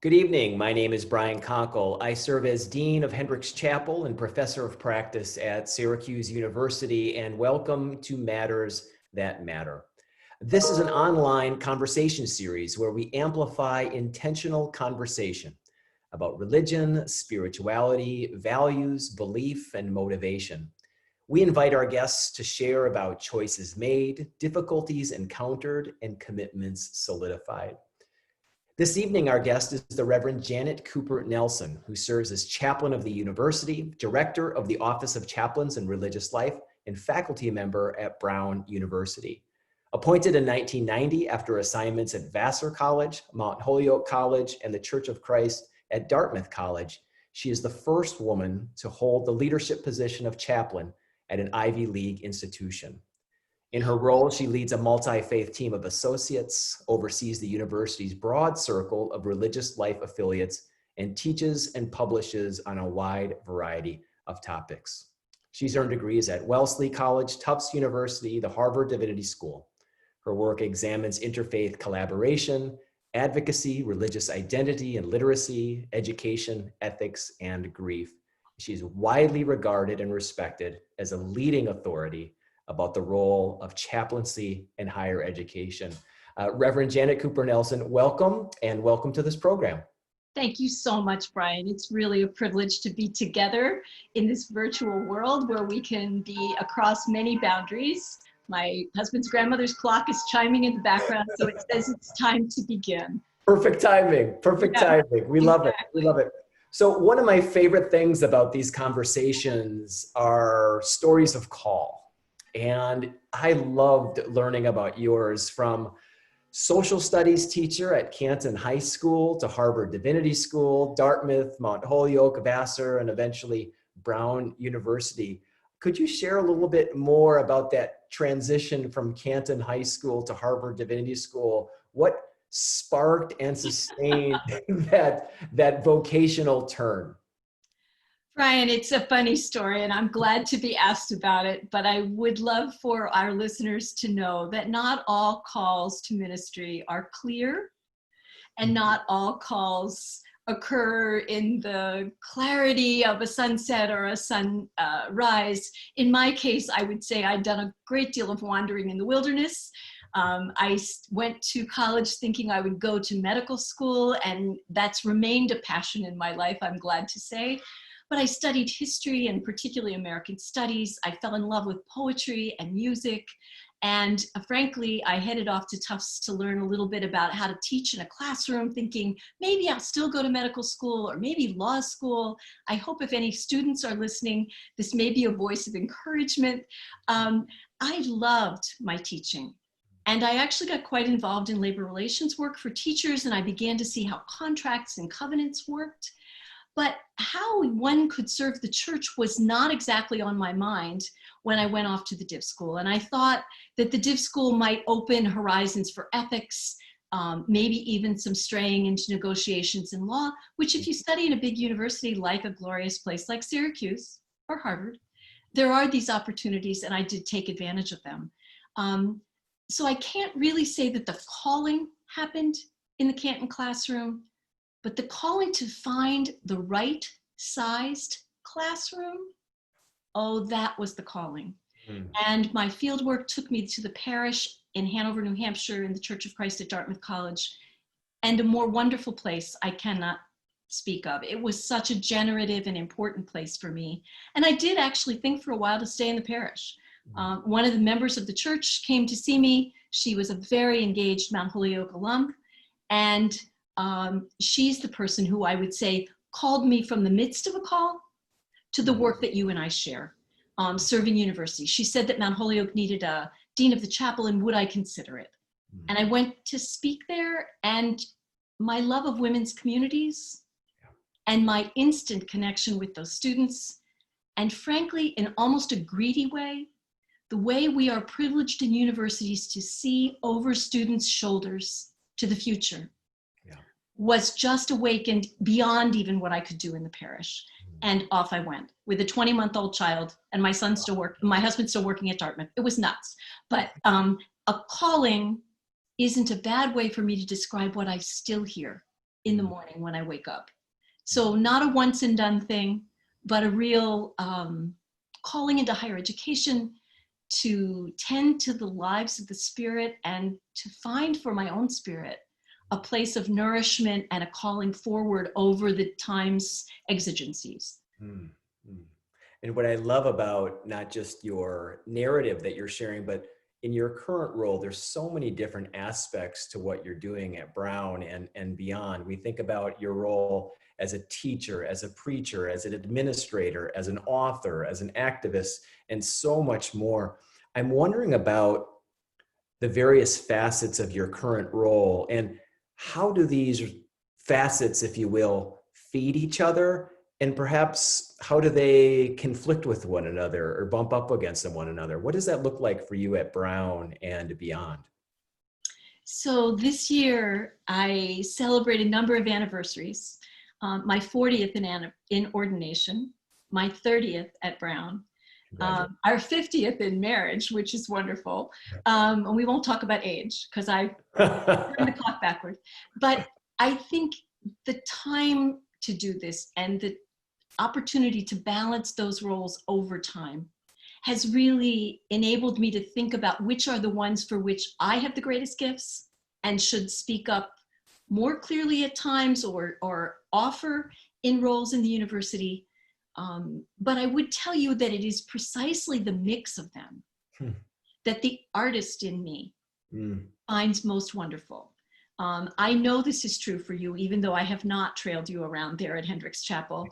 Good evening. My name is Brian Konkol. I serve as Dean of Hendricks Chapel and Professor of Practice at Syracuse University, and welcome to Matters That Matter. This is an online conversation series where we amplify intentional conversation about religion, spirituality, values, belief, and motivation. We invite our guests to share about choices made, difficulties encountered, and commitments solidified. This evening, our guest is the Reverend Janet Cooper Nelson, who serves as chaplain of the university, director of the Office of Chaplains and Religious Life, and faculty member at Brown University. Appointed in 1990 after assignments at Vassar College, Mount Holyoke College, and the Church of Christ at Dartmouth College, she is the first woman to hold the leadership position of chaplain at an Ivy League institution. In her role, she leads a multi-faith team of associates, oversees the university's broad circle of religious life affiliates, and teaches and publishes on a wide variety of topics. She's earned degrees at Wellesley College, Tufts University, the Harvard Divinity School. Her work examines interfaith collaboration, advocacy, religious identity and literacy, education, ethics, and grief. She's widely regarded and respected as a leading authority about the role of chaplaincy in higher education. Reverend Janet Cooper Nelson, welcome, and welcome to this program. Thank you so much, Brian. It's really a privilege to be together in this virtual world where we can be across many boundaries. My husband's grandmother's clock is chiming in the background, so it says it's time to begin. Perfect timing, perfect timing. We love it, we love it. So one of my favorite things about these conversations are stories of call. And I loved learning about yours, from social studies teacher at Canton High School to Harvard Divinity School, Dartmouth, Mount Holyoke, Vassar, and eventually Brown University. Could you share a little bit more about that transition from Canton High School to Harvard Divinity School? What sparked and sustained that vocational turn? Brian, it's a funny story, and I'm glad to be asked about it, but I would love for our listeners to know that not all calls to ministry are clear, and not all calls occur in the clarity of a sunset or a sunrise. In my case, I would say I'd done a great deal of wandering in the wilderness. I went to college thinking I would go to medical school, and that's remained a passion in my life, I'm glad to say. But I studied history, and particularly American studies. I fell in love with poetry and music. And frankly, I headed off to Tufts to learn a little bit about how to teach in a classroom, thinking maybe I'll still go to medical school or maybe law school. I hope if any students are listening, this may be a voice of encouragement. I loved my teaching. And I actually got quite involved in labor relations work for teachers, and I began to see how contracts and covenants worked. But how one could serve the church was not exactly on my mind when I went off to the Div School. And I thought that the Div School might open horizons for ethics, maybe even some straying into negotiations in law, which if you study in a big university like a glorious place like Syracuse or Harvard, there are these opportunities, and I did take advantage of them. So I can't really say that the calling happened in the Canton classroom, but the calling to find the right sized classroom, oh, that was the calling. And my field work took me to the parish in Hanover, New Hampshire, in the Church of Christ at Dartmouth College, and a more wonderful place I cannot speak of. It was such a generative and important place for me. And I did actually think for a while to stay in the parish. One of the members of the church came to see me. She was a very engaged Mount Holyoke alum, and she's the person who I would say called me from the midst of a call to the work that you and I share, serving university. She said that Mount Holyoke needed a dean of the chapel, and would I consider it? And I went to speak there, and my love of women's communities and my instant connection with those students, and frankly, in almost a greedy way, the way we are privileged in universities to see over students' shoulders to the future, was just awakened beyond even what I could do in the parish. And off I went with a 20-month-old child, and my husband still working at Dartmouth. It was nuts. But a calling isn't a bad way for me to describe what I still hear in the morning when I wake up. So not a once and done thing, but a real calling into higher education to tend to the lives of the spirit and to find for my own spirit a place of nourishment and a calling forward over the time's exigencies. Mm, mm. And what I love about not just your narrative that you're sharing, but in your current role, there's so many different aspects to what you're doing at Brown and beyond. We think about your role as a teacher, as a preacher, as an administrator, as an author, as an activist, and so much more. I'm wondering about the various facets of your current role and how do these facets, if you will, feed each other? And perhaps how do they conflict with one another or bump up against one another? What does that look like for you at Brown and beyond? So this year, I celebrate a number of anniversaries. My 40th in ordination, my 30th at Brown, our 50th in marriage, which is wonderful. And we won't talk about age because I turned the clock backward. But I think the time to do this and the opportunity to balance those roles over time has really enabled me to think about which are the ones for which I have the greatest gifts and should speak up more clearly at times or offer in roles in the university. But I would tell you that it is precisely the mix of them that the artist in me finds most wonderful. I know this is true for you, even though I have not trailed you around there at Hendricks Chapel.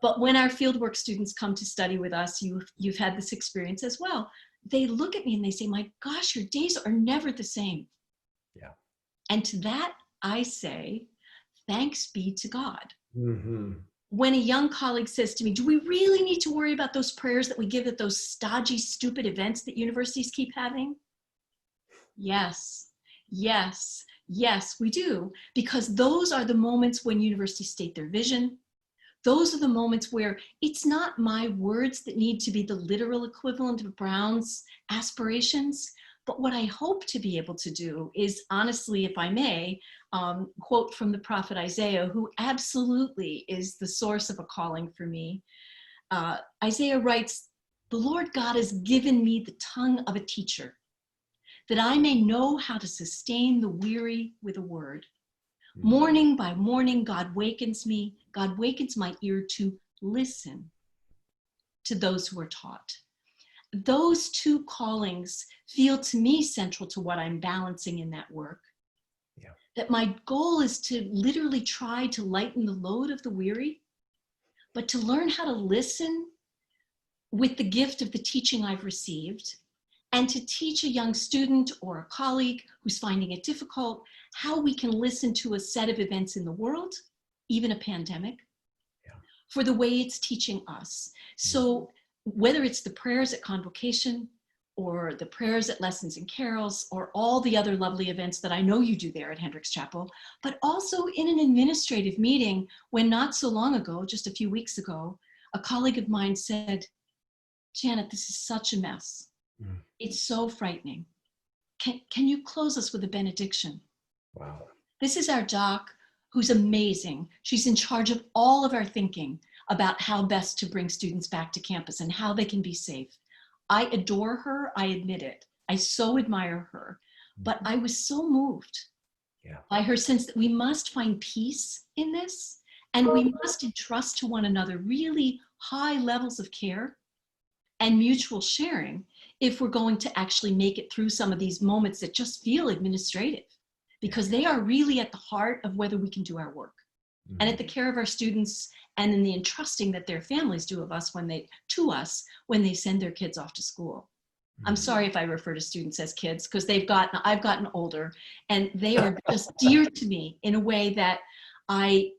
But when our fieldwork students come to study with us, you've had this experience as well. They look at me and they say, my gosh, your days are never the same. Yeah. And to that, I say, thanks be to God. Mm-hmm. When a young colleague says to me, do we really need to worry about those prayers that we give at those stodgy, stupid events that universities keep having? Yes, yes, yes, we do. Because those are the moments when universities state their vision. Those are the moments where it's not my words that need to be the literal equivalent of Brown's aspirations, but what I hope to be able to do is, honestly, if I may, quote from the prophet Isaiah, who absolutely is the source of a calling for me. Isaiah writes, the Lord God has given me the tongue of a teacher, that I may know how to sustain the weary with a word. Morning by morning, God wakens me. God wakens my ear to listen to those who are taught. Those two callings feel to me central to what I'm balancing in that work. Yeah. That my goal is to literally try to lighten the load of the weary, but to learn how to listen with the gift of the teaching I've received, and to teach a young student or a colleague who's finding it difficult how we can listen to a set of events in the world, even a pandemic, for the way it's teaching us. So whether it's the prayers at convocation or the prayers at lessons and carols or all the other lovely events that I know you do there at Hendricks Chapel, but also in an administrative meeting when not so long ago, just a few weeks ago, a colleague of mine said, Janet, this is such a mess. It's so frightening. Can you close us with a benediction? Wow. This is our doc who's amazing. She's in charge of all of our thinking about how best to bring students back to campus and how they can be safe. I adore her, I admit it. I so admire her, but I was so moved by her sense that we must find peace in this and we must entrust to one another really high levels of care and mutual sharing if we're going to actually make it through some of these moments that just feel administrative, because they are really at the heart of whether we can do our work and at the care of our students and in the entrusting that their families do of us when they send their kids off to school. I'm sorry if I refer to students as kids because I've gotten older and they are just dear to me in a way that I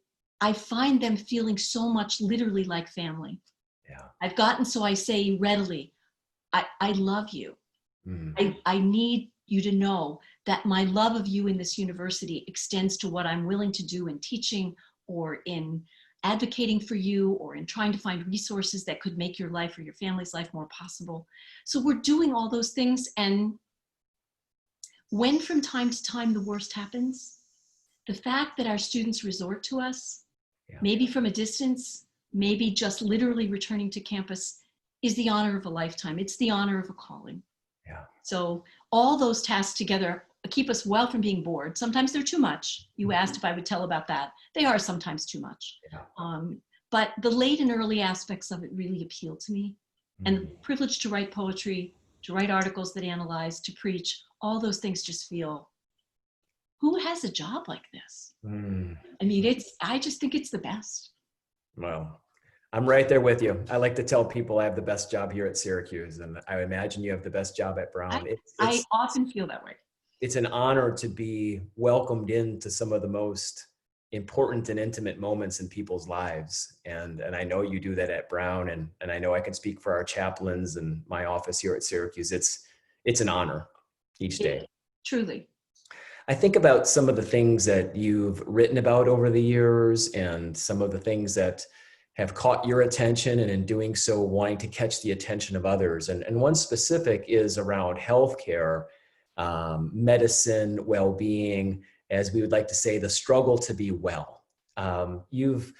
find them feeling so much literally like family. Yeah. I've gotten, so I say readily, I love you. I need you to know that my love of you in this university extends to what I'm willing to do in teaching or in advocating for you or in trying to find resources that could make your life or your family's life more possible. So we're doing all those things. And when from time to time the worst happens, The fact that our students resort to us, Yeah. maybe from a distance, maybe just literally returning to campus, is the honor of a lifetime. It's the honor of a calling. Yeah. So all those tasks together keep us well from being bored. Sometimes they're too much. You asked if I would tell about that. They are sometimes too much. Yeah. But the late and early aspects of it really appeal to me. And the Mhm. privilege to write poetry, to write articles that analyze, to preach, all those things just feel, who has a job like this? Mm. I mean, I just think it's the best. Well, I'm right there with you. I like to tell people I have the best job here at Syracuse, and I imagine you have the best job at Brown. I often feel that way. It's an honor to be welcomed into some of the most important and intimate moments in people's lives. And I know you do that at Brown, and I know I can speak for our chaplains and my office here at Syracuse. It's an honor each day. Truly. I think about some of the things that you've written about over the years and some of the things that have caught your attention, and in doing so, wanting to catch the attention of others. And one specific is around healthcare, medicine, well-being, as we would like to say, the struggle to be well. You've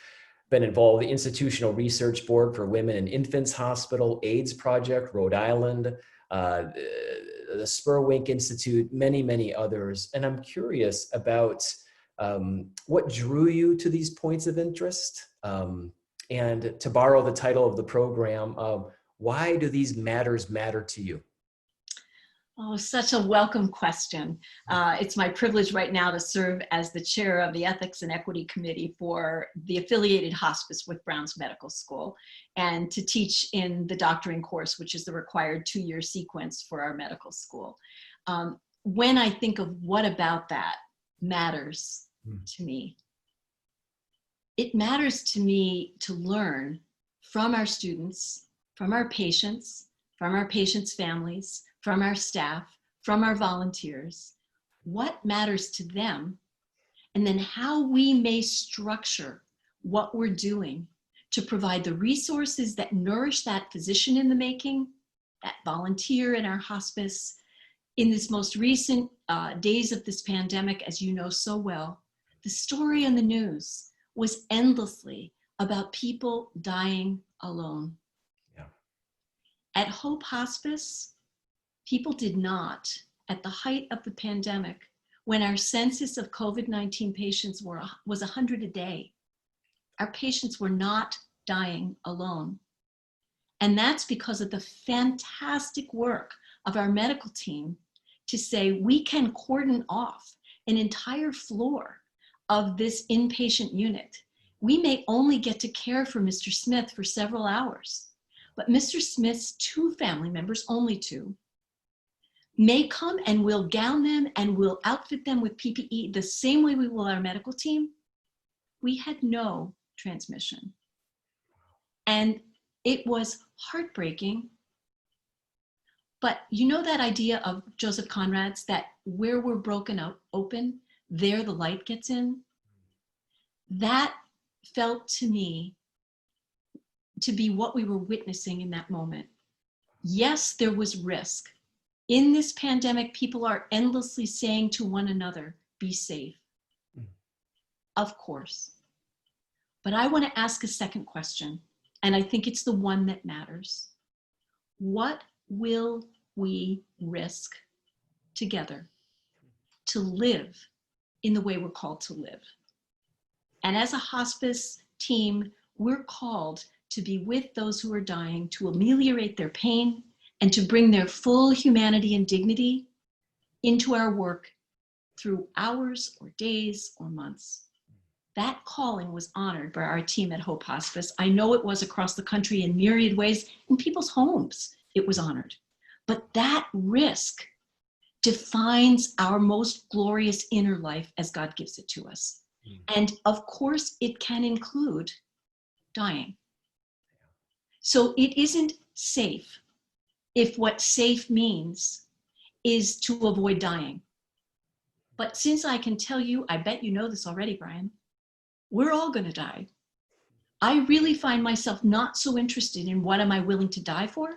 been involved with the Institutional Research Board for Women and Infants Hospital, AIDS Project, Rhode Island, the Spurwink Institute, many, many others. And I'm curious about what drew you to these points of interest. And to borrow the title of the program, why do these matters matter to you? Oh, such a welcome question. It's my privilege right now to serve as the chair of the Ethics and Equity Committee for the affiliated hospice with Brown's Medical School, and to teach in the doctoring course, which is the required 2-year sequence for our medical school. When I think of what about that matters to me, it matters to me to learn from our students, from our patients' families, from our staff, from our volunteers, what matters to them, and then how we may structure what we're doing to provide the resources that nourish that physician in the making, that volunteer in our hospice. In this most recent days of this pandemic, as you know so well, the story in the news was endlessly about people dying alone. Yeah. At Hope Hospice, people did not, at the height of the pandemic, when our census of COVID-19 patients was 100 a day, our patients were not dying alone. And that's because of the fantastic work of our medical team to say we can cordon off an entire floor of this inpatient unit. We may only get to care for Mr. Smith for several hours, but Mr. Smith's 2 family members, only 2, may come and we'll gown them and we'll outfit them with PPE the same way we will our medical team. We had no transmission. And it was heartbreaking. But you know that idea of Joseph Conrad's, that where we're broken open, there the light gets in? That felt to me to be what we were witnessing in that moment. Yes, there was risk. In this pandemic, people are endlessly saying to one another, be safe. Of course. But I want to ask a second question, and I think it's the one that matters. What will we risk together to live in the way we're called to live? And as a hospice team, we're called to be with those who are dying, to ameliorate their pain, and to bring their full humanity and dignity into our work through hours or days or months. That calling was honored by our team at Hope Hospice. I know it was across the country in myriad ways. In people's homes, it was honored. But that risk defines our most glorious inner life as God gives it to us. And of course, it can include dying. So it isn't safe if what safe means is to avoid dying. But since I can tell you, I bet you know this already, Brian, we're all going to die. I really find myself not so interested in what am I willing to die for,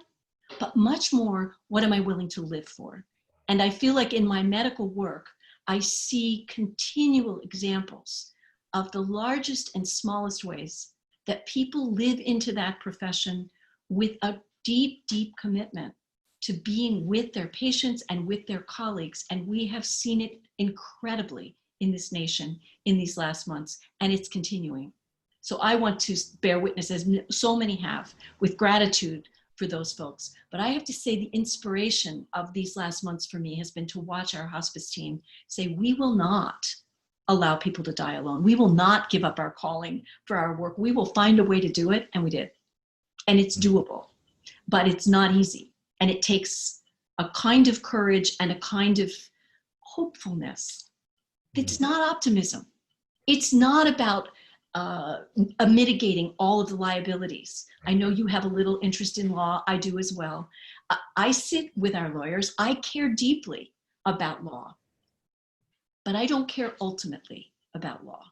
but much more, what am I willing to live for? And I feel like in my medical work, I see continual examples of the largest and smallest ways that people live into that profession with a deep, deep commitment to being with their patients and with their colleagues. And we have seen it incredibly in this nation in these last months, and it's continuing. So I want to bear witness, as so many have, with gratitude for those folks. But I have to say the inspiration of these last months for me has been to watch our hospice team say, we will not allow people to die alone. We will not give up our calling for our work. We will find a way to do it, and we did. And it's doable, but it's not easy. And it takes a kind of courage and a kind of hopefulness. It's not optimism. It's not about mitigating all of the liabilities. I know you have a little interest in law. I do as well. I sit with our lawyers. I care deeply about law, but I don't care ultimately about law.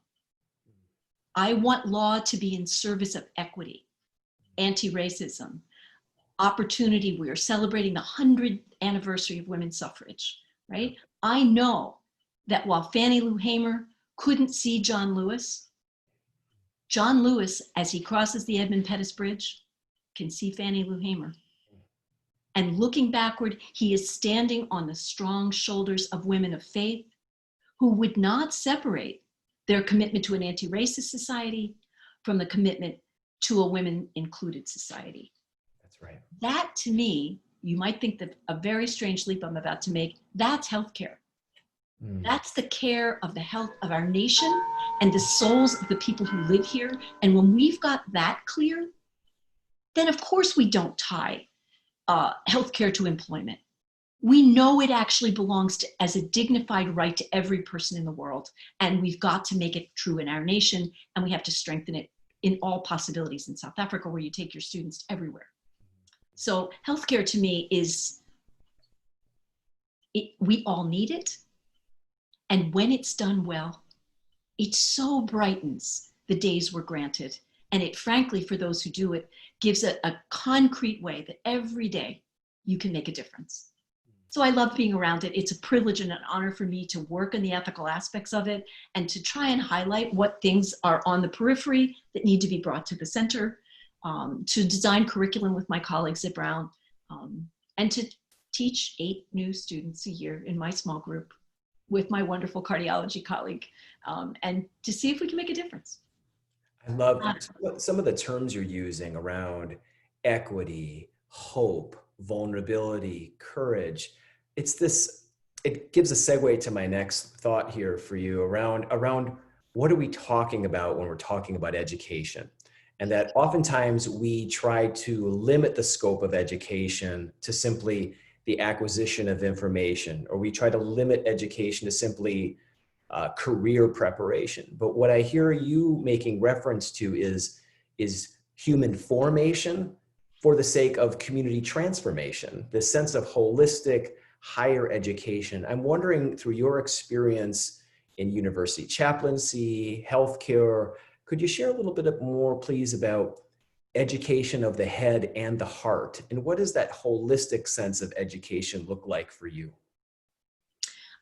I want law to be in service of equity, anti-racism, opportunity. We are celebrating the 100th anniversary of women's suffrage, right? I know that while Fannie Lou Hamer couldn't see John Lewis, as he crosses the Edmund Pettus Bridge, can see Fannie Lou Hamer. And looking backward, he is standing on the strong shoulders of women of faith who would not separate their commitment to an anti-racist society from the commitment to a women-included society. That's right. That, to me, you might think that a very strange leap I'm about to make, that's healthcare. That's the care of the health of our nation and the souls of the people who live here. And when we've got that clear, then of course we don't tie healthcare to employment. We know it actually belongs to, as a dignified right to every person in the world. And we've got to make it true in our nation, and we have to strengthen it in all possibilities in South Africa, where you take your students everywhere. So healthcare to me is, we all need it. And when it's done well, it so brightens the days we're granted. And it, frankly, for those who do it, gives a concrete way that every day you can make a difference. So I love being around it. It's a privilege and an honor for me to work in the ethical aspects of it and to try and highlight what things are on the periphery that need to be brought to the center, to design curriculum with my colleagues at Brown, and to teach 8 new students a year in my small group with my wonderful cardiology colleague, and to see if we can make a difference. I love some of the terms you're using around equity, hope, vulnerability, courage. It gives a segue to my next thought here for you around what are we talking about when we're talking about education? And that oftentimes we try to limit the scope of education to simply the acquisition of information, or we try to limit education to simply career preparation. But what I hear you making reference to is human formation for the sake of community transformation, this sense of holistic higher education. I'm wondering, through your experience in university chaplaincy, healthcare, could you share a little bit more, please, about education of the head and the heart? And what does that holistic sense of education look like for you?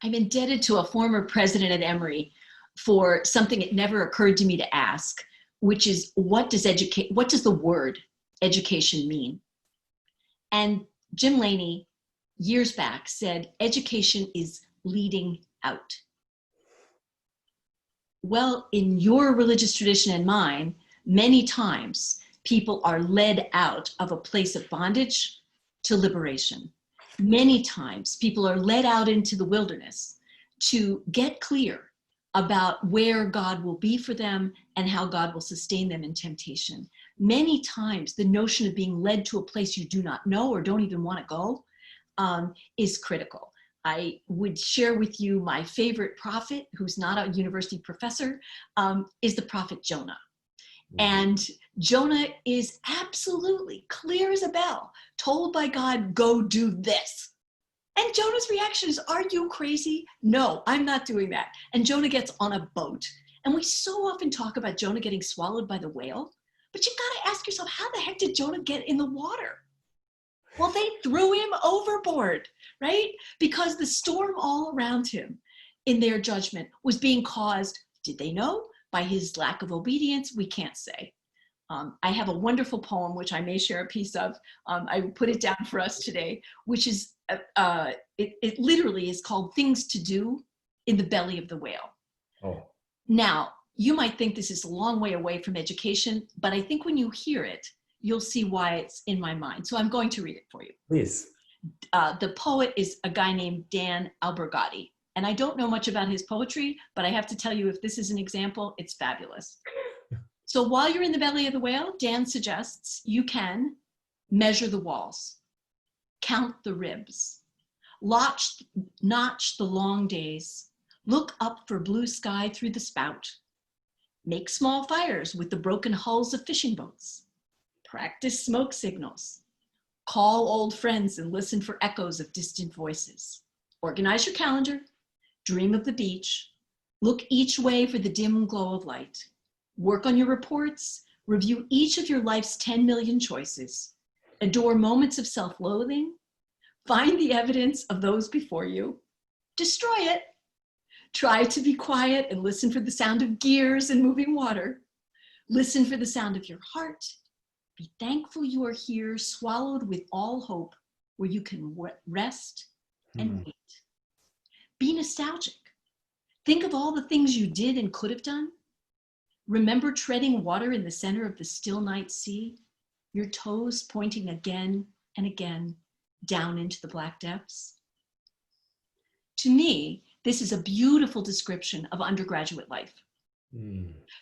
I'm indebted to a former president at Emory for something it never occurred to me to ask, which is, what does the word education mean? And Jim Laney, years back, said, education is leading out. Well, in your religious tradition and mine, many times people are led out of a place of bondage to liberation. Many times people are led out into the wilderness to get clear about where God will be for them and how God will sustain them in temptation. Many times the notion of being led to a place you do not know or don't even want to go is critical. I would share with you my favorite prophet, who's not a university professor, is the prophet Jonah. And Jonah is absolutely clear as a bell, told by God, go do this. And Jonah's reaction is, are you crazy? No, I'm not doing that. And Jonah gets on a boat. And we so often talk about Jonah getting swallowed by the whale, but you've got to ask yourself, how the heck did Jonah get in the water? Well, they threw him overboard, right? Because the storm all around him in their judgment was being caused, did they know, by his lack of obedience? We can't say. I have a wonderful poem, which I may share a piece of. I put it down for us today, which is, it literally is called Things to Do in the Belly of the Whale. Oh. Now, you might think this is a long way away from education, but I think when you hear it, you'll see why it's in my mind. So I'm going to read it for you. Please. The poet is a guy named Dan Albergati. And I don't know much about his poetry, but I have to tell you, if this is an example, it's fabulous. So while you're in the belly of the whale, Dan suggests you can measure the walls, count the ribs, notch the long days, look up for blue sky through the spout, make small fires with the broken hulls of fishing boats, practice smoke signals, call old friends and listen for echoes of distant voices, organize your calendar, dream of the beach, look each way for the dim glow of light, work on your reports, review each of your life's 10 million choices, adore moments of self-loathing, find the evidence of those before you, destroy it, try to be quiet and listen for the sound of gears and moving water, listen for the sound of your heart, be thankful you are here, swallowed with all hope, where you can rest and wait. Be nostalgic. Think of all the things you did and could have done. Remember treading water in the center of the still night sea, your toes pointing again and again down into the black depths. To me, this is a beautiful description of undergraduate life.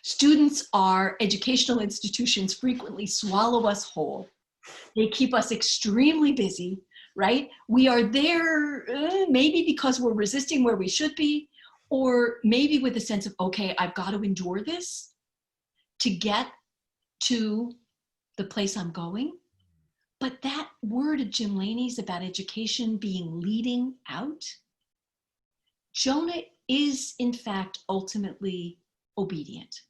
Students, our educational institutions frequently swallow us whole. They keep us extremely busy, right? We are there maybe because we're resisting where we should be, or maybe with a sense of, okay, I've got to endure this to get to the place I'm going. But that word of Jim Laney's about education being leading out, Jonah is in fact ultimately obedient,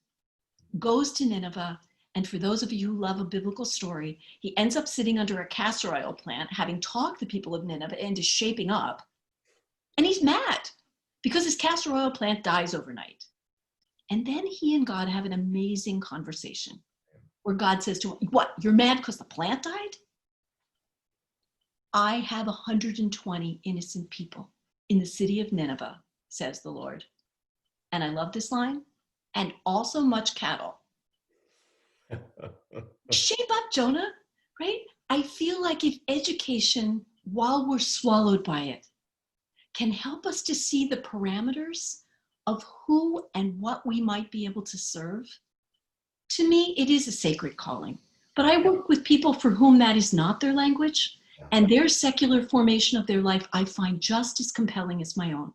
goes to Nineveh, and for those of you who love a biblical story, he ends up sitting under a castor oil plant, having talked the people of Nineveh into shaping up, and he's mad because his castor oil plant dies overnight. And then he and God have an amazing conversation where God says to him, what, you're mad because the plant died? I have 120 innocent people in the city of Nineveh, says the Lord. And I love this line, and also much cattle. Shape up, Jonah, right? I feel like if education, while we're swallowed by it, can help us to see the parameters of who and what we might be able to serve, to me, it is a sacred calling. But I work with people for whom that is not their language, and their secular formation of their life I find just as compelling as my own.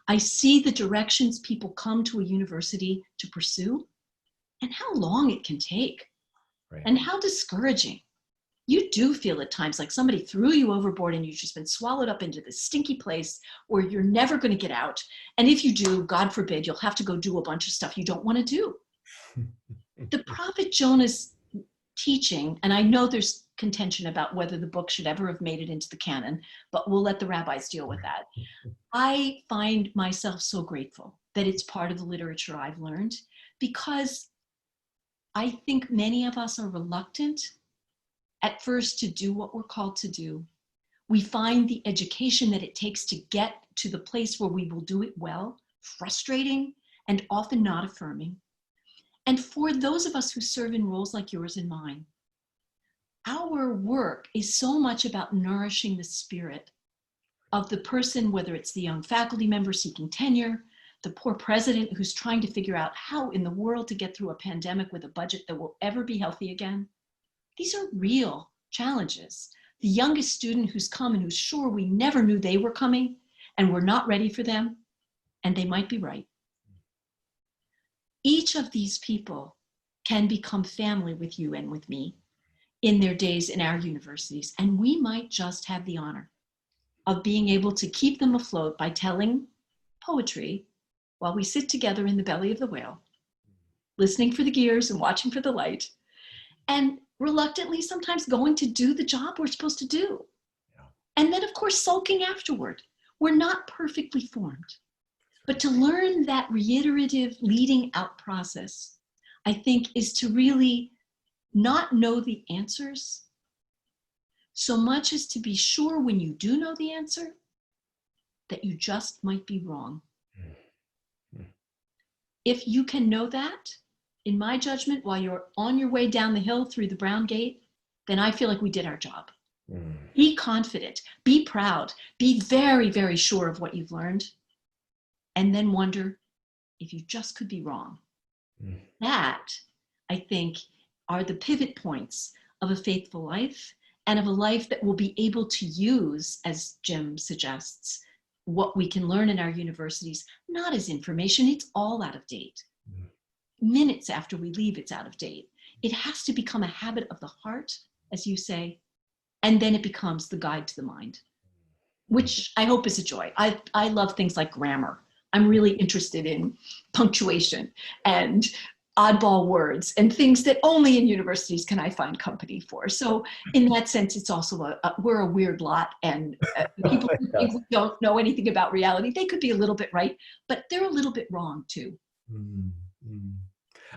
I see the directions people come to a university to pursue and how long it can take, right, and how discouraging. You do feel at times like somebody threw you overboard and you've just been swallowed up into this stinky place where you're never going to get out. And if you do, God forbid, you'll have to go do a bunch of stuff you don't want to do. The prophet Jonah's teaching, and I know there's contention about whether the book should ever have made it into the canon, but we'll let the rabbis deal with that. I find myself so grateful that it's part of the literature I've learned, because I think many of us are reluctant at first to do what we're called to do. We find the education that it takes to get to the place where we will do it well frustrating and often not affirming. And for those of us who serve in roles like yours and mine, our work is so much about nourishing the spirit of the person, whether it's the young faculty member seeking tenure, the poor president who's trying to figure out how in the world to get through a pandemic with a budget that will ever be healthy again. These are real challenges. The youngest student who's come and who's sure we never knew they were coming and we're not ready for them, and they might be right. Each of these people can become family with you and with me in their days in our universities, and we might just have the honor of being able to keep them afloat by telling poetry while we sit together in the belly of the whale, listening for the gears and watching for the light, and reluctantly sometimes going to do the job we're supposed to do. Yeah. And then, of course, sulking afterward. We're not perfectly formed. But to learn that reiterative leading out process, I think, is to really not know the answers so much as to be sure when you do know the answer that you just might be wrong. If you can know that, in my judgment, while you're on your way down the hill through the brown gate, then I feel like we did our job. Be confident, be proud, be very, very sure of what you've learned, and then wonder if you just could be wrong. That, I think, are the pivot points of a faithful life, and of a life that will be able to use, as Jim suggests, what we can learn in our universities, not as information, it's all out of date. Minutes after we leave, it's out of date. It has to become a habit of the heart, as you say, and then it becomes the guide to the mind, which I hope is a joy. I love things like grammar. I'm really interested in punctuation and oddball words and things that only in universities can I find company for. So in that sense, it's also we're a weird lot, and people who think we don't know anything about reality, they could be a little bit right, but they're a little bit wrong too.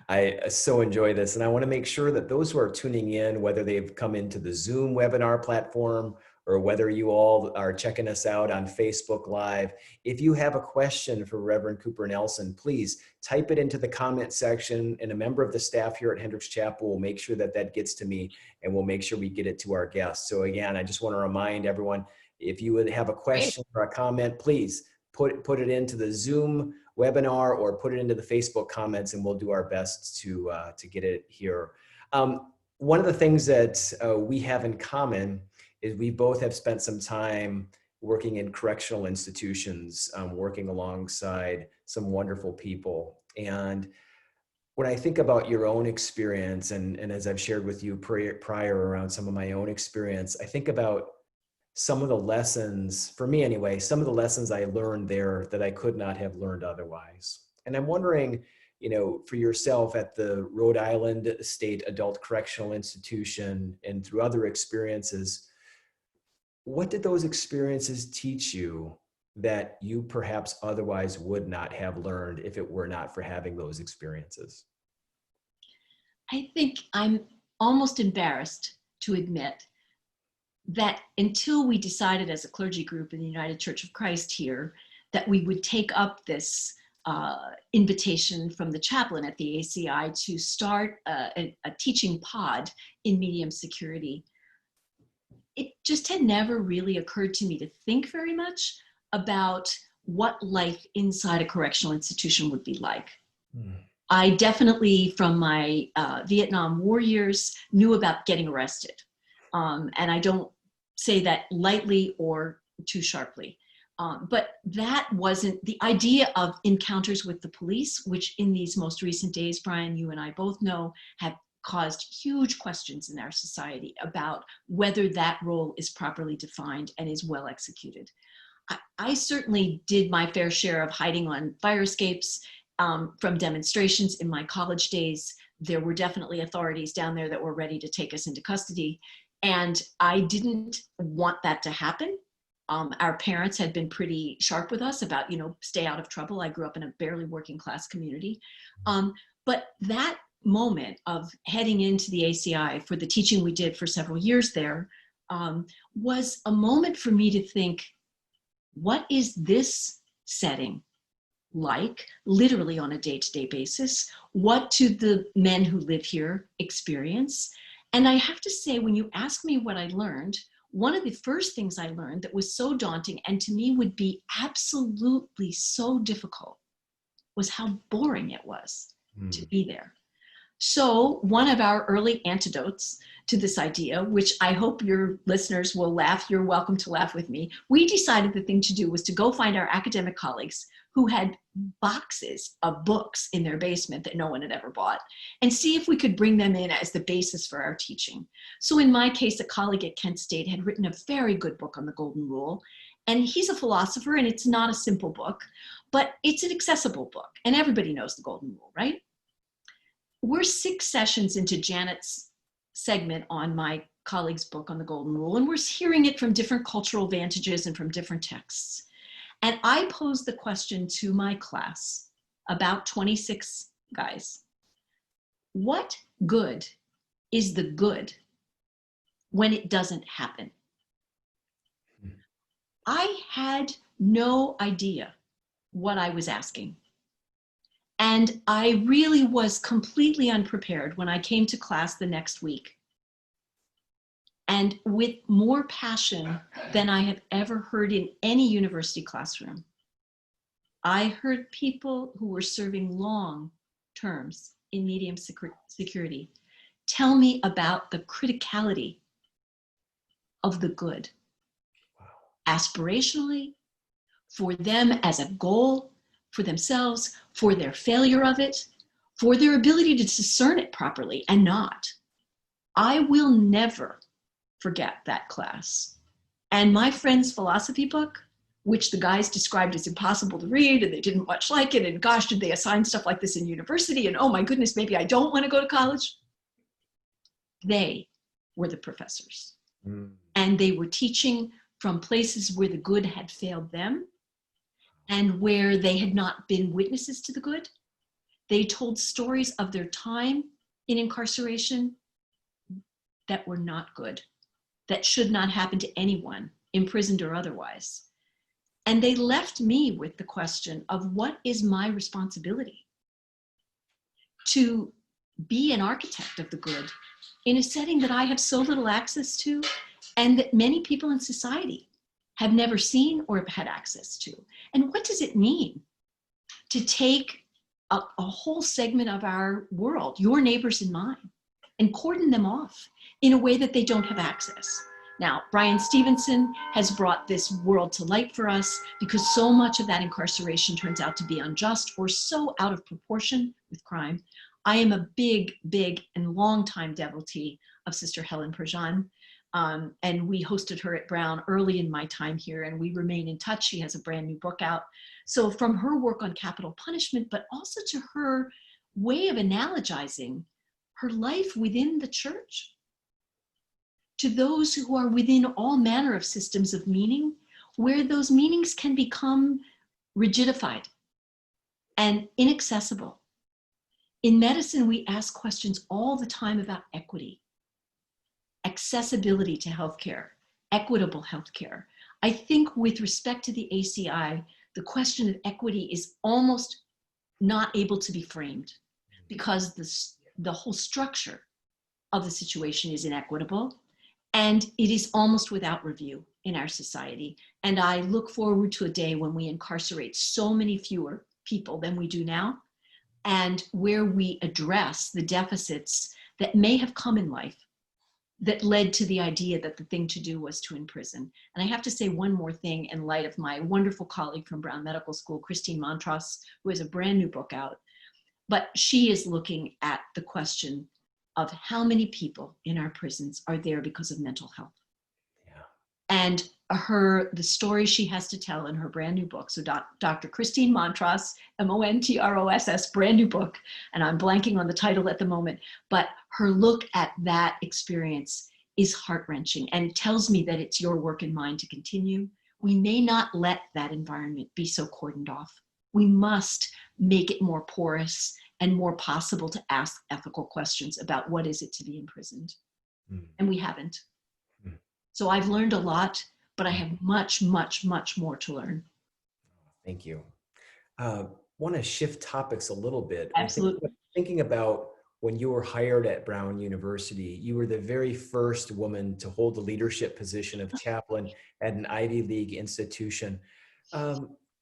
I so enjoy this, and I want to make sure that those who are tuning in, whether they've come into the Zoom webinar platform or whether you all are checking us out on Facebook Live, if you have a question for Reverend Cooper Nelson, please type it into the comment section, and a member of the staff here at Hendricks Chapel will make sure that that gets to me, and we'll make sure we get it to our guests. So again, I just want to remind everyone, if you would have a question or a comment, please put it into the Zoom webinar or put it into the Facebook comments, and we'll do our best to get it here. One of the things that we have in common is we both have spent some time working in correctional institutions, working alongside some wonderful people. And when I think about your own experience, and as I've shared with you prior around some of my own experience, I think about some of the lessons, for me anyway, some of the lessons I learned there that I could not have learned otherwise. And I'm wondering, for yourself at the Rhode Island State Adult Correctional Institution and through other experiences, what did those experiences teach you that you perhaps otherwise would not have learned if it were not for having those experiences? I think I'm almost embarrassed to admit that until we decided as a clergy group in the United Church of Christ here that we would take up this invitation from the chaplain at the ACI to start a teaching pod in medium security, it just had never really occurred to me to think very much about what life inside a correctional institution would be like. I definitely, from my Vietnam War years, knew about getting arrested. And I don't say that lightly or too sharply. But that wasn't the idea of encounters with the police, which in these most recent days, Brian, you and I both know, have caused huge questions in our society about whether that role is properly defined and is well executed. I certainly did my fair share of hiding on fire escapes from demonstrations in my college days. There were definitely authorities down there that were ready to take us into custody. And I didn't want that to happen. Our parents had been pretty sharp with us about, stay out of trouble. I grew up in a barely working class community. But that moment of heading into the ACI for the teaching we did for several years there was a moment for me to think, what is this setting like, literally on a day-to-day basis? What do the men who live here experience? And I have to say, when you ask me what I learned, one of the first things I learned that was so daunting and to me would be absolutely so difficult was how boring it was to be there. So one of our early antidotes to this idea, which I hope your listeners will laugh, you're welcome to laugh with me, we decided the thing to do was to go find our academic colleagues who had boxes of books in their basement that no one had ever bought, and see if we could bring them in as the basis for our teaching. So in my case, a colleague at Kent State had written a very good book on the Golden Rule, and he's a philosopher, and it's not a simple book, but it's an accessible book, and everybody knows the Golden Rule, right? We're 6 sessions into Janet's segment on my colleague's book on the Golden Rule, and we're hearing it from different cultural vantages and from different texts. And I posed the question to my class, about 26 guys. What good is the good when it doesn't happen? I had no idea what I was asking. And I really was completely unprepared when I came to class the next week. And with more passion than I have ever heard in any university classroom, I heard people who were serving long terms in medium security tell me about the criticality of the good. Aspirationally, for them as a goal, for themselves, for their failure of it, for their ability to discern it properly and not. I will never forget that class. And my friend's philosophy book, which the guys described as impossible to read and they didn't much like it, and gosh, did they assign stuff like this in university, and oh my goodness, maybe I don't want to go to college. They were the professors. And they were teaching from places where the good had failed them and where they had not been witnesses to the good. They told stories of their time in incarceration that were not good, that should not happen to anyone, imprisoned or otherwise. And they left me with the question of what is my responsibility to be an architect of the good in a setting that I have so little access to and that many people in society have never seen or have had access to. And what does it mean to take a whole segment of our world, your neighbors and mine, and cordon them off in a way that they don't have access? Now, Brian Stevenson has brought this world to light for us because so much of that incarceration turns out to be unjust or so out of proportion with crime. I am a big, big and long-time devotee of Sister Helen Perjan. And we hosted her at Brown early in my time here, and we remain in touch. She has a brand new book out. So from her work on capital punishment, but also to her way of analogizing her life within the church, to those who are within all manner of systems of meaning, where those meanings can become rigidified and inaccessible. In medicine, we ask questions all the time about equity, accessibility to healthcare, equitable healthcare. I think with respect to the ACI, the question of equity is almost not able to be framed because the whole structure of the situation is inequitable and it is almost without review in our society. And I look forward to a day when we incarcerate so many fewer people than we do now, and where we address the deficits that may have come in life that led to the idea that the thing to do was to imprison. And I have to say one more thing in light of my wonderful colleague from Brown Medical School, Christine Montross, who has a brand new book out. But she is looking at the question of how many people in our prisons are there because of mental health. Yeah. And the story she has to tell in her brand new book. So Dr. Christine Montross, Montross, brand new book, and I'm blanking on the title at the moment, but her look at that experience is heart-wrenching and tells me that it's your work and mine to continue. We may not let that environment be so cordoned off. We must make it more porous and more possible to ask ethical questions about what is it to be imprisoned. And we haven't. So I've learned a lot, but I have much, much, much more to learn. Thank you. Want to shift topics a little bit. Absolutely. Thinking about when you were hired at Brown University, you were the very first woman to hold the leadership position of chaplain at an Ivy League institution.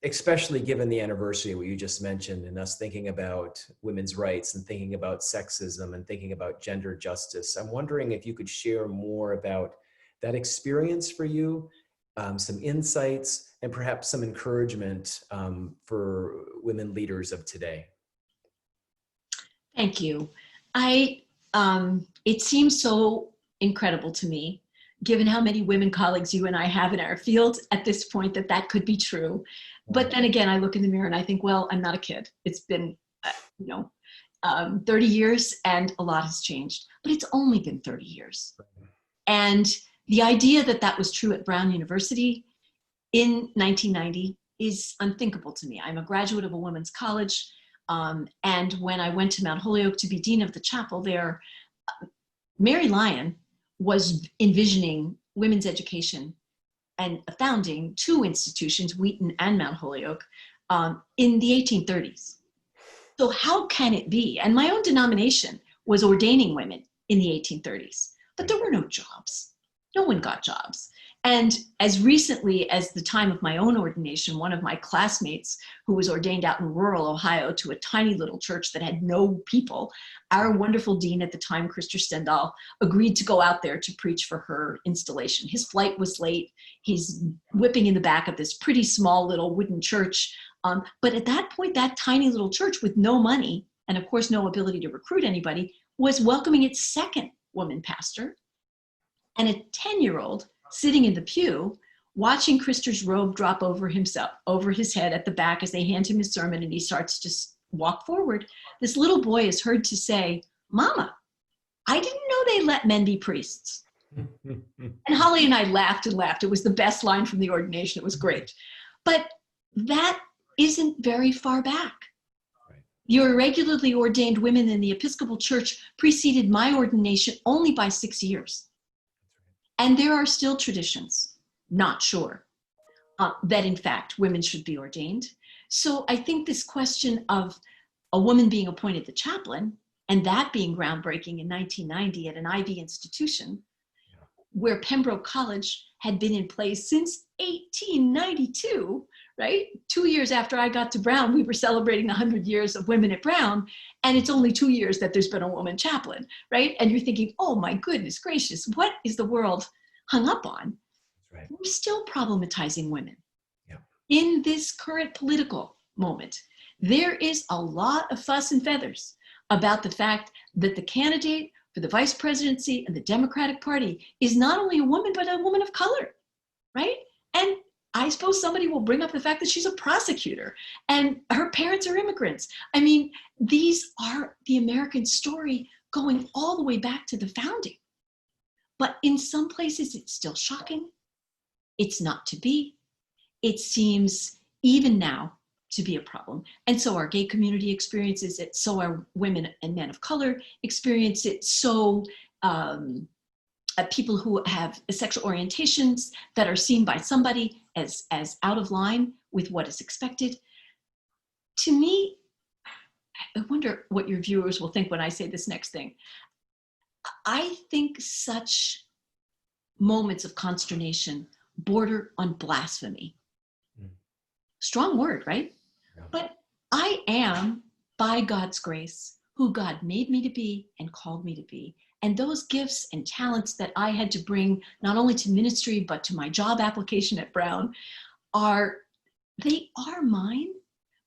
Especially given the anniversary of what you just mentioned and us thinking about women's rights and thinking about sexism and thinking about gender justice. I'm wondering if you could share more about that experience for you, some insights, and perhaps some encouragement for women leaders of today. Thank you. It seems so incredible to me, given how many women colleagues you and I have in our field at this point, that could be true. But then again, I look in the mirror and I think, well, I'm not a kid. It's been, 30 years and a lot has changed, but it's only been 30 years. And the idea that that was true at Brown University in 1990 is unthinkable to me. I'm a graduate of a women's college. And when I went to Mount Holyoke to be dean of the chapel there, Mary Lyon was envisioning women's education and founding two institutions, Wheaton and Mount Holyoke, in the 1830s. So how can it be? And my own denomination was ordaining women in the 1830s, but there were no jobs. No one got jobs. And as recently as the time of my own ordination, one of my classmates who was ordained out in rural Ohio to a tiny little church that had no people, our wonderful dean at the time, Krister Stendahl, agreed to go out there to preach for her installation. His flight was late. He's whipping in the back of this pretty small little wooden church. But at that point, that tiny little church with no money, and of course no ability to recruit anybody, was welcoming its second woman pastor, and a 10-year-old sitting in the pew, watching Krister's robe drop over his head at the back as they hand him his sermon and he starts to walk forward. This little boy is heard to say, "Mama, I didn't know they let men be priests." And Holly and I laughed and laughed. It was the best line from the ordination. It was great. But that isn't very far back. Your regularly ordained women in the Episcopal Church preceded my ordination only by 6 years. And there are still traditions, not sure, that in fact women should be ordained. So I think this question of a woman being appointed the chaplain, and that being groundbreaking in 1990 at an Ivy institution, where Pembroke College had been in place since 1892, right? 2 years after I got to Brown, we were celebrating the 100 years of women at Brown, and it's only 2 years that there's been a woman chaplain, right? And you're thinking, oh my goodness gracious, what is the world hung up on? Right. We're still problematizing women. Yeah. In this current political moment. There is a lot of fuss and feathers about the fact that the candidate for the vice presidency in the Democratic Party is not only a woman, but a woman of color, right? And I suppose somebody will bring up the fact that she's a prosecutor and her parents are immigrants. I mean, these are the American story going all the way back to the founding. But in some places, it's still shocking. It's not to be. It seems even now to be a problem. And so our gay community experiences it, so our women and men of color experience it, so people who have sexual orientations that are seen by somebody as out of line with what is expected. To me, I wonder what your viewers will think when I say this next thing. I think such moments of consternation border on blasphemy. Strong word, right? Yeah. But I am, by God's grace, who God made me to be and called me to be. And those gifts and talents that I had to bring not only to ministry, but to my job application at Brown are mine,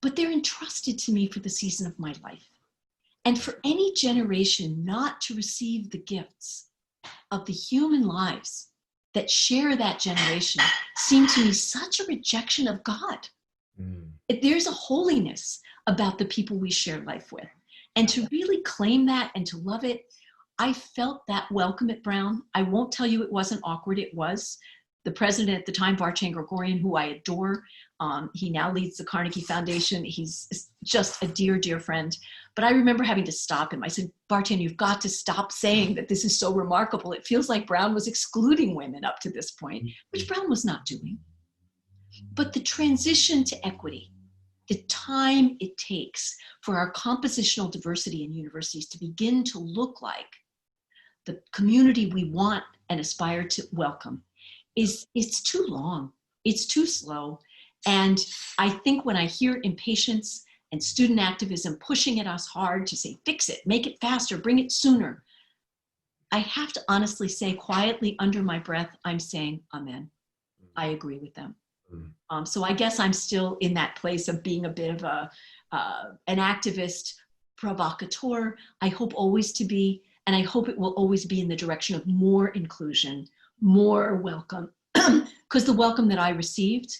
but they're entrusted to me for the season of my life. And for any generation not to receive the gifts of the human lives that share that generation seem to me such a rejection of God. There's a holiness about the people we share life with. And to really claim that and to love it, I felt that welcome at Brown. I won't tell you it wasn't awkward. It was. The president at the time, Barchan Gregorian, who I adore, he now leads the Carnegie Foundation. He's just a dear, dear friend. But I remember having to stop him. I said, Barchan, you've got to stop saying that this is so remarkable. It feels like Brown was excluding women up to this point, which Brown was not doing. But the transition to equity, the time it takes for our compositional diversity in universities to begin to look like the community we want and aspire to welcome, it's too long, it's too slow. And I think when I hear impatience and student activism pushing at us hard to say, fix it, make it faster, bring it sooner, I have to honestly say quietly under my breath, I'm saying, amen. I agree with them. So I guess I'm still in that place of being a bit of an activist, provocateur. I hope always to be, and I hope it will always be in the direction of more inclusion, more welcome, because the welcome that I received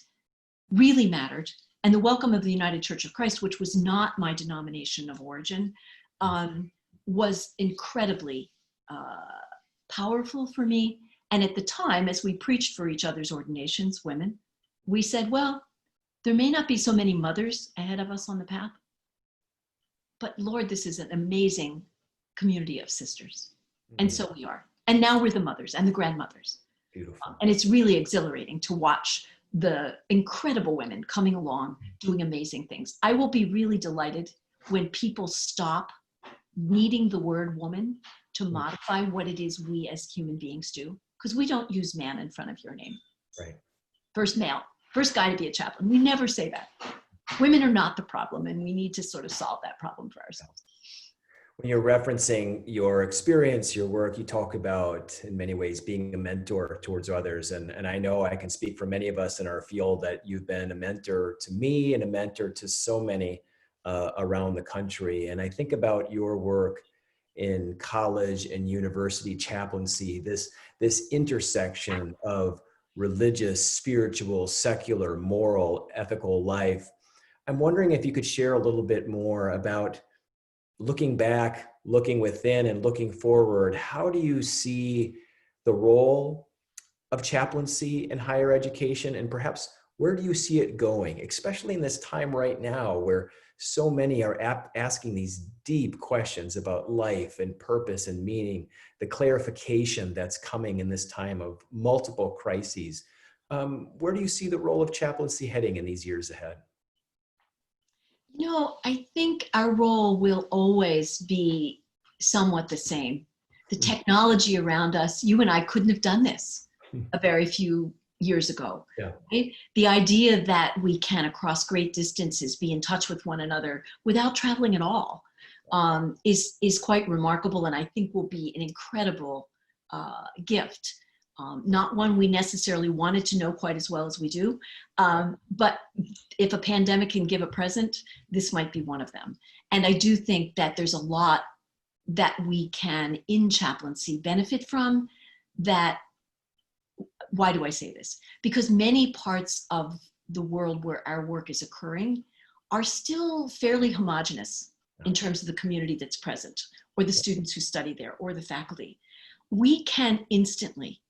really mattered. And the welcome of the United Church of Christ, which was not my denomination of origin, was incredibly powerful for me. And at the time, as we preached for each other's ordinations, women, we said, well, There may not be so many mothers ahead of us on the path, but Lord, this is an amazing community of sisters. And so we are. And now we're the mothers and the grandmothers. Beautiful. And it's really exhilarating to watch the incredible women coming along, doing amazing things. I will be really delighted when people stop needing the word woman to modify what it is we as human beings do, because we don't use man in front of your name. Right. First male, first guy to be a chaplain. We never say that. Women are not the problem, and we need to sort of solve that problem for ourselves. When you're referencing your experience, your work, you talk about, in many ways, being a mentor towards others. And I know I can speak for many of us in our field that you've been a mentor to me and a mentor to so many around the country. And I think about your work in college and university chaplaincy, this intersection of religious, spiritual, secular, moral, ethical life. I'm wondering if you could share a little bit more about looking back, looking within, and looking forward. How do you see the role of chaplaincy in higher education, and perhaps where do you see it going, especially in this time right now where so many are asking these deep questions about life and purpose and meaning, the clarification that's coming in this time of multiple crises? Where do you see the role of chaplaincy heading in these years ahead? You know, I think our role will always be somewhat the same. The technology around us, you and I couldn't have done this a very few years ago. Yeah. Right? The idea that we can, across great distances, be in touch with one another without traveling at all is quite remarkable, and I think will be an incredible gift. Not one we necessarily wanted to know quite as well as we do, but if a pandemic can give a present, this might be one of them. And I do think that there's a lot that we can, in chaplaincy, benefit from. That, why do I say this? Because many parts of the world where our work is occurring are still fairly homogenous in terms of the community that's present, or the students who study there, or the faculty. We can instantly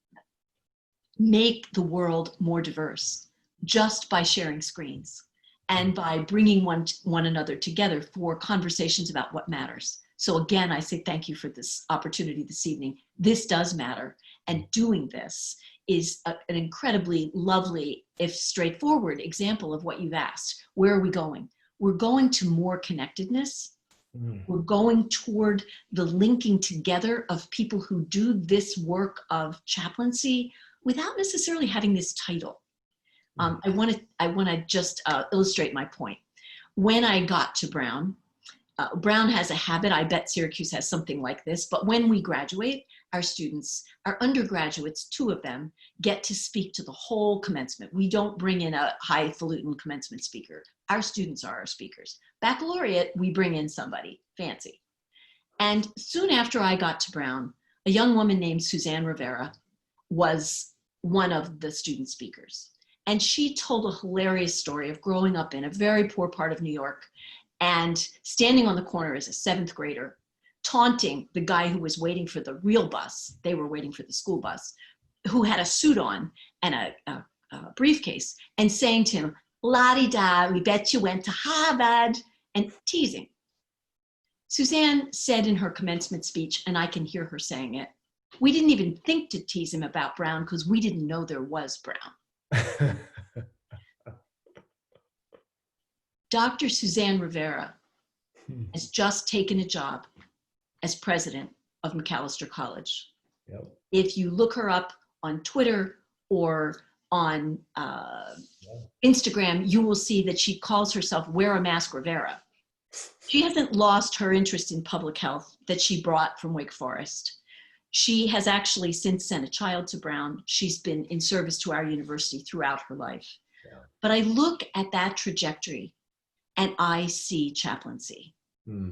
make the world more diverse just by sharing screens and by bringing one another together for conversations about what matters. So again, I say thank you for this opportunity this evening. This does matter, and doing this is an incredibly lovely, if straightforward, example of what you've asked. Where are we going? We're going to more connectedness. We're going toward the linking together of people who do this work of chaplaincy without necessarily having this title. I want to just illustrate my point. When I got to Brown, Brown has a habit, I bet Syracuse has something like this, but when we graduate, our students, our undergraduates, 2 of them, get to speak to the whole commencement. We don't bring in a highfalutin commencement speaker. Our students are our speakers. Baccalaureate, we bring in somebody fancy. And soon after I got to Brown, a young woman named Suzanne Rivera was one of the student speakers. And she told a hilarious story of growing up in a very poor part of New York and standing on the corner as a 7th grader, taunting the guy who was waiting for the real bus. They were waiting for the school bus, who had a suit on and a briefcase, and saying to him, "La-di-da, we bet you went to Harvard," and teasing. Suzanne said in her commencement speech, and I can hear her saying it, "We didn't even think to tease him about Brown because we didn't know there was Brown." Dr. Suzanne Rivera has just taken a job as president of McAllister College. Yep. If you look her up on Twitter or on Instagram, you will see that she calls herself Wear a Mask Rivera. She hasn't lost her interest in public health that she brought from Wake Forest. She has actually since sent a child to Brown. She's been in service to our university throughout her life. Yeah. But I look at that trajectory and I see chaplaincy.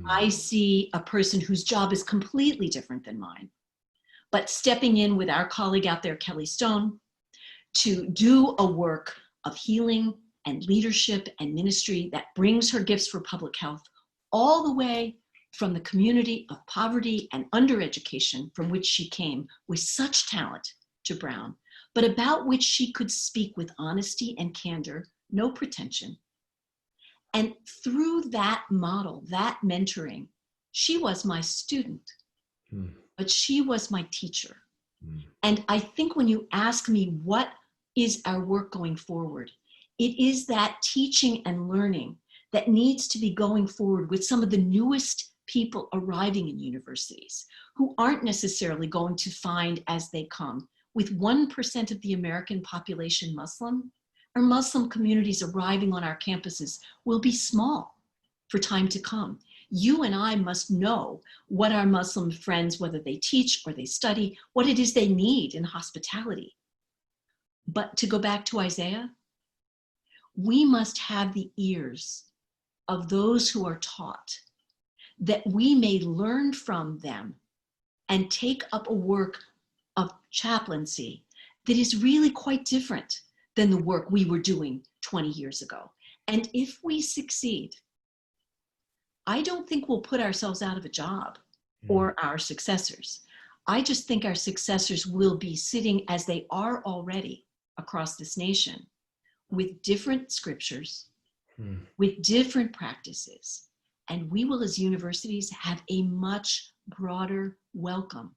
I see a person whose job is completely different than mine, but stepping in with our colleague out there, Kelly Stone, to do a work of healing and leadership and ministry that brings her gifts for public health all the way from the community of poverty and undereducation from which she came with such talent to Brown, but about which she could speak with honesty and candor no pretension. And through that model, that mentoring, she was my student, but she was my teacher. And I think when you ask me what is our work going forward, it is that teaching and learning that needs to be going forward with some of the newest people arriving in universities who aren't necessarily going to find as they come. With 1% of the American population Muslim, our Muslim communities arriving on our campuses will be small for time to come. You and I must know what our Muslim friends, whether they teach or they study, what it is they need in hospitality. But to go back to Isaiah, we must have the ears of those who are taught, that we may learn from them and take up a work of chaplaincy that is really quite different than the work we were doing 20 years ago. And if we succeed, I don't think we'll put ourselves out of a job or our successors. I just think our successors will be sitting as they are already across this nation with different scriptures, with different practices. And we will, as universities, have a much broader welcome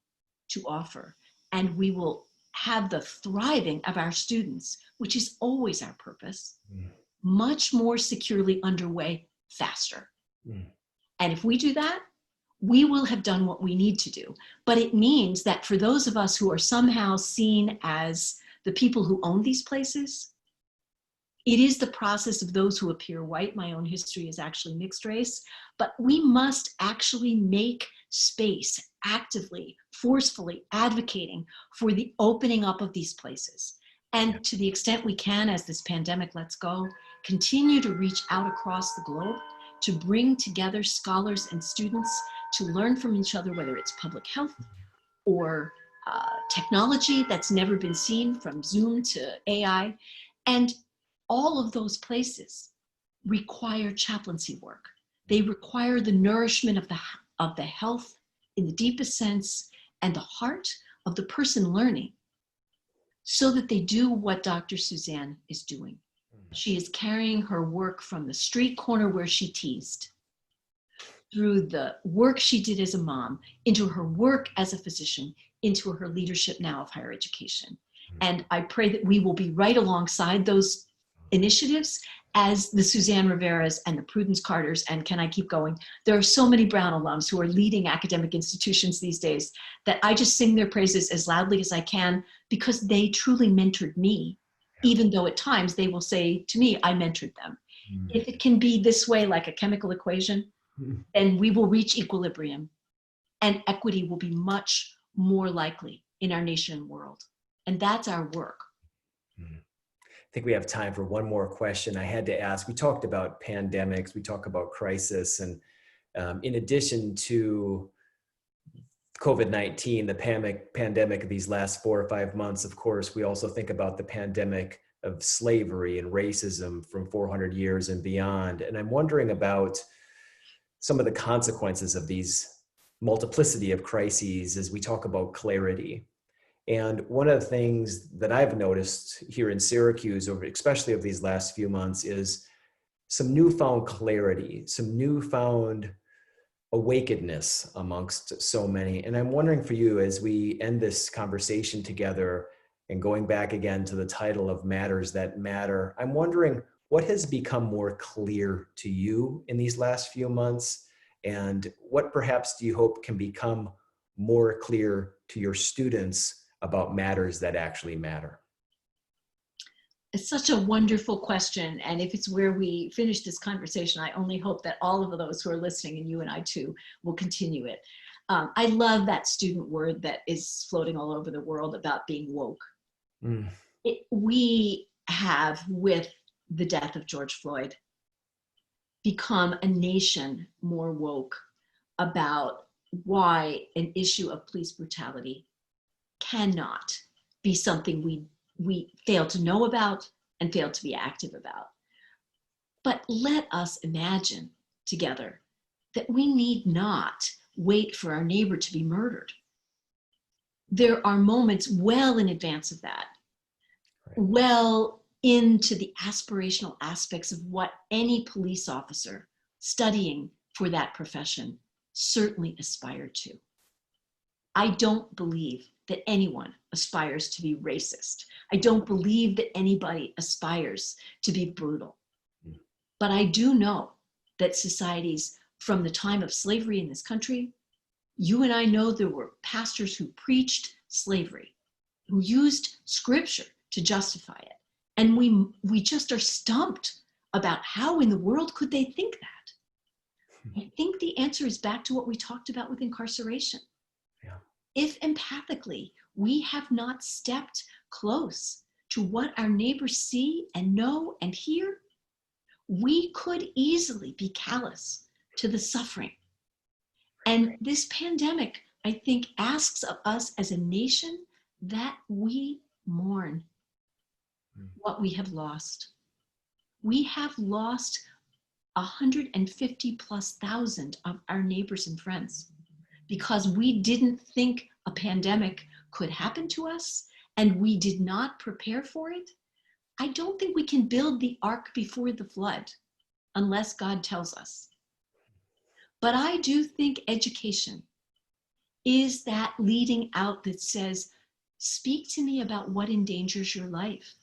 to offer. And we will have the thriving of our students, which is always our purpose, much more securely underway faster. And if we do that, we will have done what we need to do. But it means that for those of us who are somehow seen as the people who own these places, it is the process of those who appear white. My own history is actually mixed race, but we must actually make space, actively, forcefully advocating for the opening up of these places. And to the extent we can, as this pandemic lets go, continue to reach out across the globe to bring together scholars and students to learn from each other, whether it's public health or technology that's never been seen, from Zoom to AI. And all of those places require chaplaincy work. They require the nourishment of the health in the deepest sense and the heart of the person learning, so that they do what Dr. Suzanne is doing. She is carrying her work from the street corner where she teased, through the work she did as a mom, into her work as a physician, into her leadership now of higher education. And I pray that we will be right alongside those initiatives as the Suzanne Riveras and the Prudence Carters, and can I keep going? There are so many Brown alums who are leading academic institutions these days that I just sing their praises as loudly as I can, because they truly mentored me, even though at times they will say to me, I mentored them. If it can be this way, like a chemical equation, then we will reach equilibrium, and equity will be much more likely in our nation and world. And that's our work. I think we have time for one more question I had to ask. We talked about pandemics, we talk about crisis, and in addition to COVID-19, the pandemic of these last 4 or 5 months, of course, we also think about the pandemic of slavery and racism from 400 years and beyond. And I'm wondering about some of the consequences of these multiplicity of crises as we talk about clarity. And one of the things that I've noticed here in Syracuse, especially over these last few months, is some newfound clarity, some newfound awakenedness amongst so many. And I'm wondering for you, as we end this conversation together and going back again to the title of Matters That Matter, I'm wondering what has become more clear to you in these last few months, and what perhaps do you hope can become more clear to your students about matters that actually matter? It's such a wonderful question. And if it's where we finish this conversation, I only hope that all of those who are listening, and you and I too, will continue it. I love that student word that is floating all over the world about being woke. We have, with the death of George Floyd, become a nation more woke about why an issue of police brutality cannot be something we fail to know about and fail to be active about. But let us imagine together that we need not wait for our neighbor to be murdered. There are moments well in advance of that, well into the aspirational aspects of what any police officer studying for that profession certainly aspired to. I don't believe that anyone aspires to be racist. I don't believe that anybody aspires to be brutal. But I do know that societies from the time of slavery in this country, you and I know there were pastors who preached slavery, who used scripture to justify it. And we just are stumped about how in the world could they think that? I think the answer is back to what we talked about with incarceration. Yeah. If empathically we have not stepped close to what our neighbors see and know and hear, we could easily be callous to the suffering. And this pandemic, I think, asks of us as a nation that we mourn what we have lost. We have lost 150,000+ of our neighbors and friends because we didn't think a pandemic could happen to us and we did not prepare for it. I don't think we can build the ark before the flood unless God tells us. But I do think education is that leading out that says, speak to me about what endangers your life.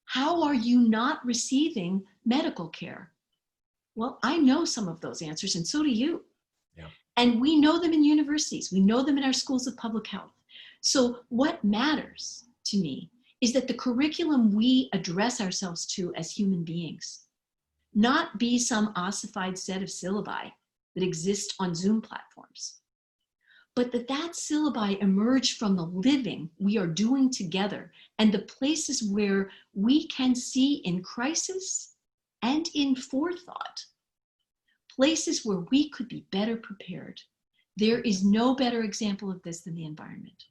How are you not receiving medical care? Well, I know some of those answers, and so do you. Yeah. And we know them in universities. We know them in our schools of public health. So what matters to me is that the curriculum we address ourselves to as human beings not be some ossified set of syllabi that exist on Zoom platforms, but that syllabi emerge from the living we are doing together and the places where we can see in crisis and in forethought, places where we could be better prepared. There is no better example of this than the environment.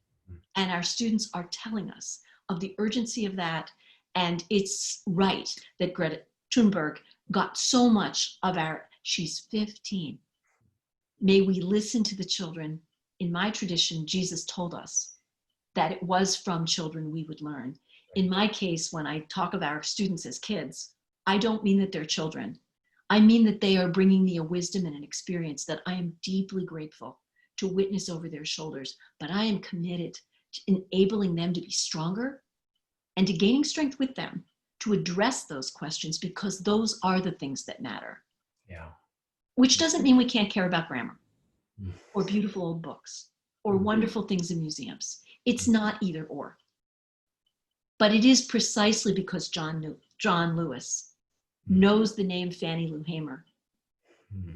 And our students are telling us of the urgency of that. And it's right that Greta Thunberg got so much of she's 15. May we listen to the children. In my tradition, Jesus told us that it was from children we would learn. In my case, when I talk of our students as kids, I don't mean that they're children. I mean that they are bringing me a wisdom and an experience that I am deeply grateful to witness over their shoulders, but I am committed to enabling them to be stronger and to gaining strength with them to address those questions, because those are the things that matter. Yeah. Which doesn't mean we can't care about grammar or beautiful old books or wonderful things in museums. It's not either or. But it is precisely because John Lewis knows the name Fannie Lou Hamer,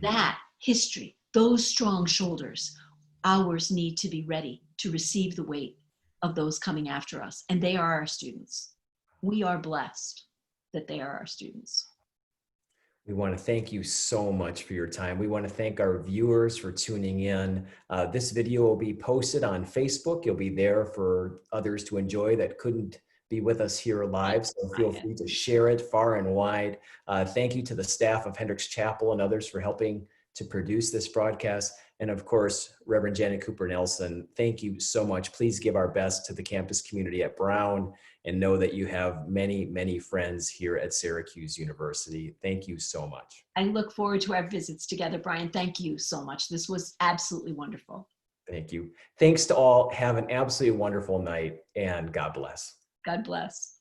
that history, those strong shoulders, ours need to be ready to receive the weight of those coming after us. And they are our students. We are blessed that they are our students. We want to thank you so much for your time. We want to thank our viewers for tuning in. This video will be posted on Facebook. You'll be there for others to enjoy that couldn't be with us here live. So feel free to share it far and wide. Thank you to the staff of Hendricks Chapel and others for helping to produce this broadcast. And of course, Reverend Janet Cooper Nelson, thank you so much. Please give our best to the campus community at Brown and know that you have many, many friends here at Syracuse University. Thank you so much. I look forward to our visits together, Brian. Thank you so much. This was absolutely wonderful. Thank you. Thanks to all. Have an absolutely wonderful night and God bless. God bless.